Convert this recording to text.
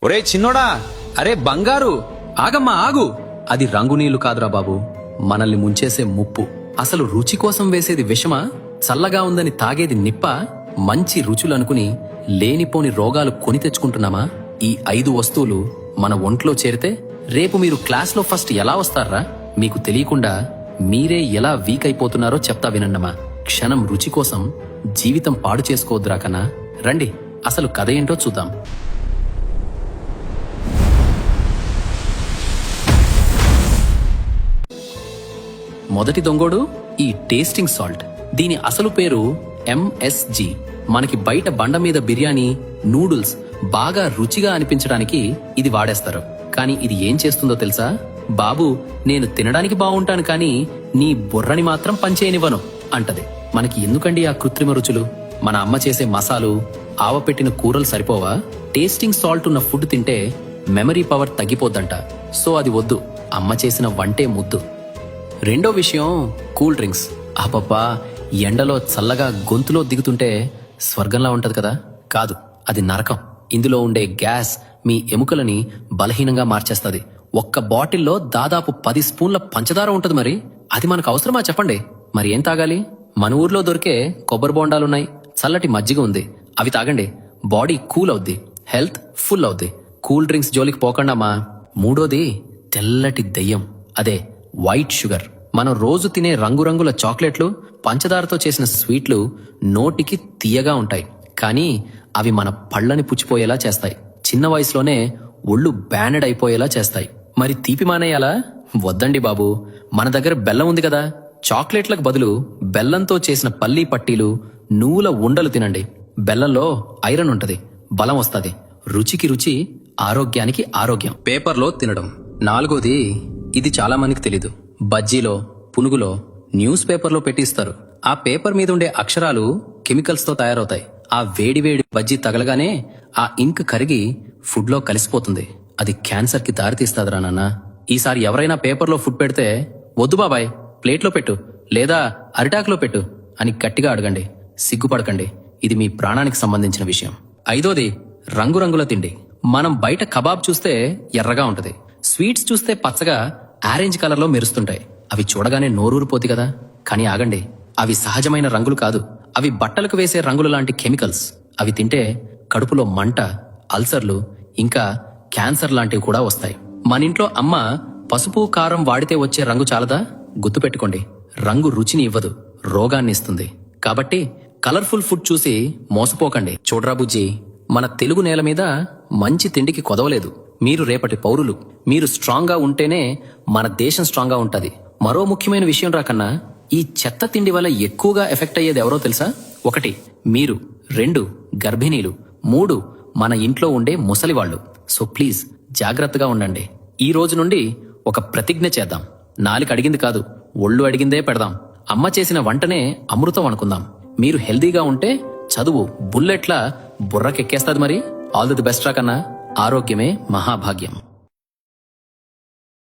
ఒరే చిన్నోడా, అరే బంగారు, ఆగమ్మా ఆగు. అది రంగు నీళ్లు కాదురా బాబు, మనల్ని ముంచేసే ముప్పు. అసలు రుచి కోసం వేసేది విషమా? చల్లగా ఉందని తాగేది నిప్ప? మంచి రుచులనుకుని లేనిపోని రోగాలు కొని తెచ్చుకుంటున్నామా? ఈ 5 వస్తువులు మన ఒంట్లో చేరితే రేపు మీరు క్లాస్లో ఫస్ట్ ఎలా వస్తారా? మీకు తెలియకుండా మీరే ఎలా వీక్ అయిపోతున్నారో చెప్తా వినండమా. క్షణం రుచి కోసం జీవితం పాడు చేసుకోవద్దురా కన్నా. రండి అసలు కథ ఏంటో చూద్దాం. మొదటి దొంగోడు ఈ టేస్టింగ్ సాల్ట్. దీని అసలు పేరు MSG. మనకి బయట బండ మీద బిర్యానీ, నూడిల్స్ బాగా రుచిగా అనిపించడానికి ఇది వాడేస్తారు. కానీ ఇది ఏం చేస్తుందో తెలుసా? బాబు, నేను తినడానికి బాగుంటాను కానీ నీ బుర్రని మాత్రం పనిచేయనివ్వను అంటది. మనకి ఎందుకండి ఆ కృత్రిమ రుచులు? మన అమ్మ చేసే మసాలు, ఆవపెట్టిన కూరలు సరిపోవా? టేస్టింగ్ సాల్ట్ ఉన్న ఫుడ్ తింటే మెమరీ పవర్ తగ్గిపోద్దంట. సో అది వద్దు, అమ్మ చేసిన వంటే ముద్దు. రెండో విషయం కూల్ డ్రింక్స్. అబ్బబ్బా, ఎండలో చల్లగా గొంతులో దిగుతుంటే స్వర్గంలా ఉంటది కదా? కాదు, అది నరకం. ఇందులో ఉండే గ్యాస్ మీ ఎముకలని బలహీనంగా మార్చేస్తుంది. ఒక్క బాటిల్లో దాదాపు 10 స్పూన్ల పంచదార ఉంటది. మరి అది మనకు అవసరమా చెప్పండి? మరి ఏం తాగాలి? మన ఊర్లో దొరికే కొబ్బరి బోండాలున్నాయి, చల్లటి మజ్జిగ ఉంది, అవి తాగండి. బాడీ కూల్ అవుద్ది, హెల్త్ ఫుల్ అవుద్ది. కూల్ డ్రింక్స్ జోలికి పోకండమ్మా. మూడోది తెల్లటి దెయ్యం, అదే వైట్ షుగర్. మనం రోజు తినే రంగురంగుల చాక్లెట్లు, పంచదారతో చేసిన స్వీట్లు నోటికి తీయగా ఉంటాయి, కానీ అవి మన పళ్ళని పుచ్చిపోయేలా చేస్తాయి. చిన్న వయసులోనే ఒళ్ళు బ్యానెడ్ అయిపోయేలా చేస్తాయి. మరి తీపి మానేయాలా? వద్దండి బాబు, మన దగ్గర బెల్లం ఉంది కదా. చాక్లెట్లకు బదులు బెల్లంతో చేసిన పల్లీ పట్టీలు, నువ్వుల ఉండలు తినండి. బెల్లంలో ఐరన్ ఉంటది, బలం వస్తుంది. రుచికి రుచి, ఆరోగ్యానికి ఆరోగ్యం. పేపర్లో తినడం. నాలుగోది, ఇది చాలా మందికి తెలీదు. బజ్జీలో, పునుగులో న్యూస్ పేపర్లో పెట్టిస్తారు. ఆ పేపర్ మీద ఉండే అక్షరాలు కెమికల్స్ తో తయారవుతాయి. ఆ వేడివేడి బజ్జీ తగలగానే ఆ ఇంక్ కరిగి ఫుడ్ లో కలిసిపోతుంది. అది క్యాన్సర్ కి దారితీస్తాదిరా నాన్న. ఈసారి ఎవరైనా పేపర్లో ఫుడ్ పెడితే వద్దు బాబాయ్, ప్లేట్లో పెట్టు లేదా అరిటాకులో పెట్టు అని గట్టిగా అడగండి. సిగ్గుపడకండి, ఇది మీ ప్రాణానికి సంబంధించిన విషయం. ఐదోది రంగురంగుల తిండి. మనం బయట కబాబ్ చూస్తే ఎర్రగా ఉంటది, స్వీట్స్ చూస్తే పచ్చగా ఆరెంజ్ కలర్ లో మెరుస్తుంటాయి. అవి చూడగానే నోరూరిపోతి కదా. కానీ ఆగండి, అవి సహజమైన రంగులు కాదు. అవి బట్టలకు వేసే రంగులు లాంటి కెమికల్స్. అవి తింటే కడుపులో మంట, అల్సర్లు, ఇంకా క్యాన్సర్ లాంటివి కూడా వస్తాయి. మన ఇంట్లో అమ్మ పసుపు, కారం వాడితే వచ్చే రంగు చాలదా? గుర్తుపెట్టుకోండి, రంగు రుచిని ఇవ్వదు, రోగాన్ని ఇస్తుంది. కాబట్టి కలర్ఫుల్ ఫుడ్ చూసి మోసపోకండి. చూడరా బుజ్జి, మన తెలుగు నేల మీద మంచి తిండికి కొదవలేదు. మీరు రేపటి పౌరులు. మీరు స్ట్రాంగ్ గా ఉంటేనే మన దేశం స్ట్రాంగ్ గా ఉంటది. మరో ముఖ్యమైన విషయం రాకన్నా, ఈ చెత్త తిండి వల్ల ఎక్కువగా ఎఫెక్ట్ అయ్యేది ఎవరో తెలుసా? 1 మీరు, 2 గర్భిణీలు, 3 మన ఇంట్లో ఉండే ముసలివాళ్లు. సో ప్లీజ్ జాగ్రత్తగా ఉండండి. ఈ రోజు నుండి ఒక ప్రతిజ్ఞ చేద్దాం. నాలుక అడిగింది కాదు, ఒళ్ళు అడిగిందే పెడదాం. అమ్మ చేసిన వంటనే అమృతం అనుకుందాం. మీరు హెల్దీగా ఉంటే చదువు బుల్లెట్లా బుర్రకెక్కేస్తాది. మరి ఆల్ ది బెస్ట్ రా కన్నా. ఆరోగ్యమే మహాభాగ్యం.